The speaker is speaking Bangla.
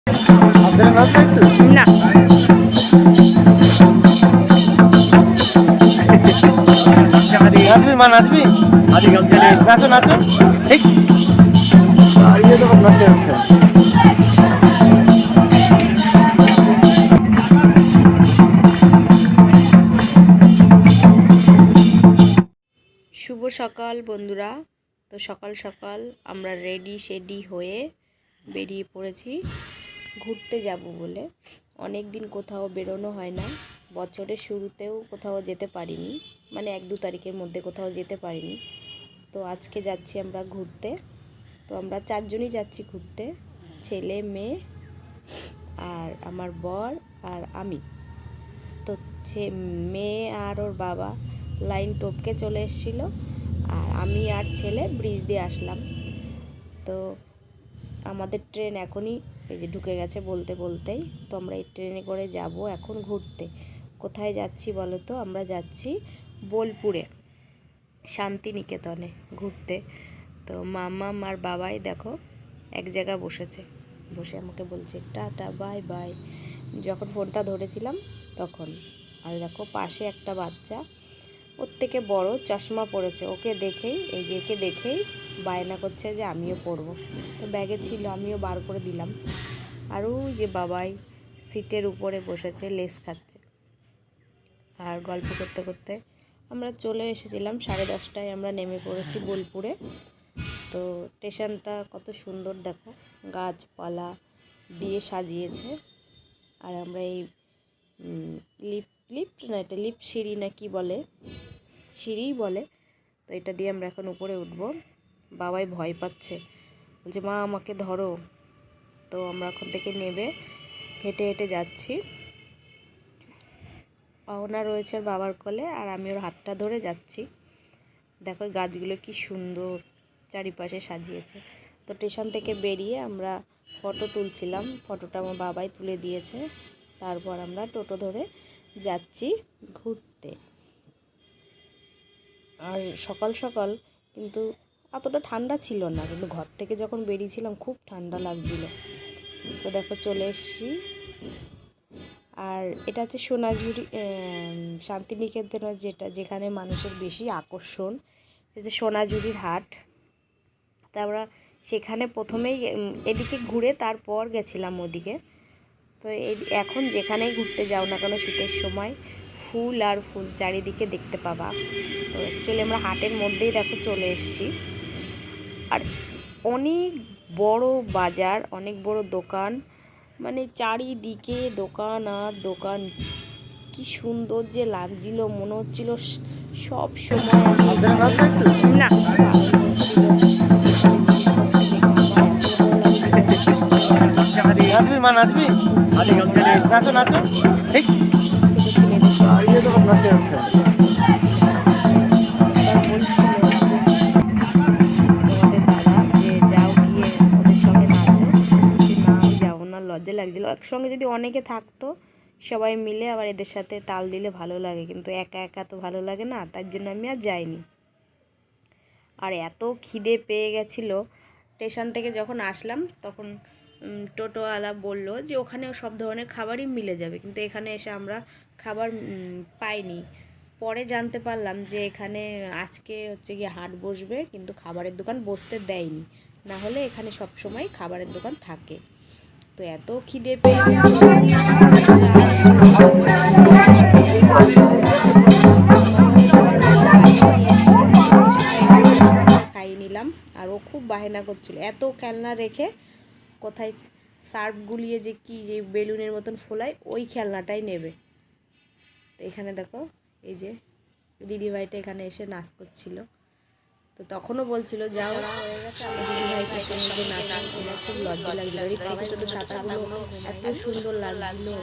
না নাচবি মা নাচবি নাচো নাচো ঠিক দাঁড়িয়ে তখন নাচতে হচ্ছে। শুভ সকাল বন্ধুরা। তো সকাল সকাল আমরা রেডি শেডি হয়ে বেরিয়ে পড়েছি ঘুরতে যাব বলে। অনেক দিন কোথাও বেরোনো হয় না, বছরের শুরুতেও কোথাও যেতে পারিনি, মানে 1-2 তারিখের মধ্যে কোথাও যেতে পারিনি। তো আজকে যাচ্ছি আমরা ঘুরতে। তো আমরা 4 জনই যাচ্ছি ঘুরতে, ছেলে মেয়ে আর আমার বর আর আমি। তো মেয়ে আর ওর বাবা লাইন টপকে চলে এসেছিলো, আর আমি আর ছেলে ব্রিজ দিয়ে আসলাম। তো আমাদের ট্রেন এখনই এই যে ঢুকে গেছে বলতে বলতেই। তো আমরা এই ট্রেনে করে যাব এখন ঘুরতে। কোথায় যাচ্ছি বলো তো? আমরা যাচ্ছি বোলপুরে, শান্তিনিকেতনে ঘুরতে। তো মামা আর বাবাই দেখো এক জায়গায় বসেছে, বসে আমাকে বলছে টাটা বাই বাই। যখন ফোনটা ধরেছিলাম তখন। আর দেখো পাশে একটা বাচ্চা, ওর থেকে বড়, চশমা পরেছে, ওকে দেখেই এই যে একে দেখেই বায়না করছে যে আমিও পরবো। তো ব্যাগে ছিল, আমিও বার করে দিলাম। আর ওই যে বাবাই সিটের উপরে বসেছে, লেস খাচ্ছে। আর গল্প করতে করতে আমরা চলে এসেছিলাম 10:30টায় আমরা নেমে পড়েছি বোলপুরে। তো স্টেশনটা কত সুন্দর দেখো, গাছপালা দিয়ে সাজিয়েছে। আর আমরা এই লিফট না, এটা লিফট সিঁড়ি না কি বলে, সিঁড়িই বলে। তো এটা দিয়ে আমরা এখন উপরে উঠব। বাবাই ভয় পাচ্ছে, বলছে মা আমাকে ধরো। তো আমরা এখন থেকে নেবে হেঁটে হেঁটে যাচ্ছি। পাওনা রয়েছে ওর বাবার কোলে, আর আমি ওর হাতটা ধরে যাচ্ছি। দেখো গাছগুলো কি সুন্দর চারিপাশে সাজিয়েছে। তো স্টেশন থেকে বেরিয়ে আমরা ফটো তুলছিলাম, ফটোটা আমার বাবাই তুলে দিয়েছে। তারপর আমরা টোটো ধরে যাচ্ছি ঘুরতে। আর সকাল সকাল কিন্তু অতটা ঠান্ডা ছিল না, কিন্তু ঘর থেকে যখন বেরিয়েছিলাম খুব ঠান্ডা লাগছিল। তো দেখো চলে এসেছি। আর এটা হচ্ছে সোনাঝুরি শান্তিনিকেতনের যেখানে মানুষের বেশি আকর্ষণ, যে সোনাঝুরির হাট। তা আমরা সেখানে প্রথমেই এদিকে ঘুরে তারপর গেছিলাম ওদিকে। তো এখন যেখানেই ঘুরতে যাও না কেন শীতের সময় ফুল আর ফুল চারিদিকে দেখতে পাবা। তো অ্যাকচুয়ালি আমরা হাটের মধ্যেই দেখো চলে এসেছি। আর অনেক বড় বাজার, অনেক বড় দোকান, মানে চারিদিকে দোকান আর দোকান। কি সুন্দর যে লাগছিল, মনে হচ্ছিল সব সময় না নাচবি মা নাচবি নাচো নাচো ঠিক দাঁড়িয়ে তখন নাচতে হচ্ছে। লজ্জা লাগছিল, একসঙ্গে যদি অনেকে থাকতো সবাই মিলে আবার এদের সাথে তাল দিলে ভালো লাগে, কিন্তু একা একা তো ভালো লাগে না, তার জন্য আমি আর যাইনি। আর এত খিদে পেয়ে গেছিলো, স্টেশন থেকে যখন আসলাম তখন টোটোওয়ালা বলল যে ওখানে সব ধরনের খাবারই মিলে যাবে, কিন্তু এখানে এসে আমরা খাবার পাইনি। পরে জানতে পারলাম যে এখানে আজকে হচ্ছে গিয়ে হাট বসবে, কিন্তু খাবারের দোকান বসতে দেয়নি, না হলে এখানে সব সময় খাবারের দোকান থাকে। তো এত খিদে পেয়েছে খাইয়ে নিলাম। আর ও খুব বায়না করছিল, এত খেলনা রেখে কোথায় সার্ফ গুলিয়ে যে কি যে বেলুনের মতন ফোলায় ওই খেলনাটাই নেবে। তো এখানে দেখো এই যে দিদিভাইটা এখানে এসে নাচ করছিল। তো তখনও বলছিল যাও দিদিভাইকে সঙ্গে নাচ, খুব লজ্জা লাগছিল। ছোটো ছোটো ছাতাগুলো এত সুন্দর লাগছিল।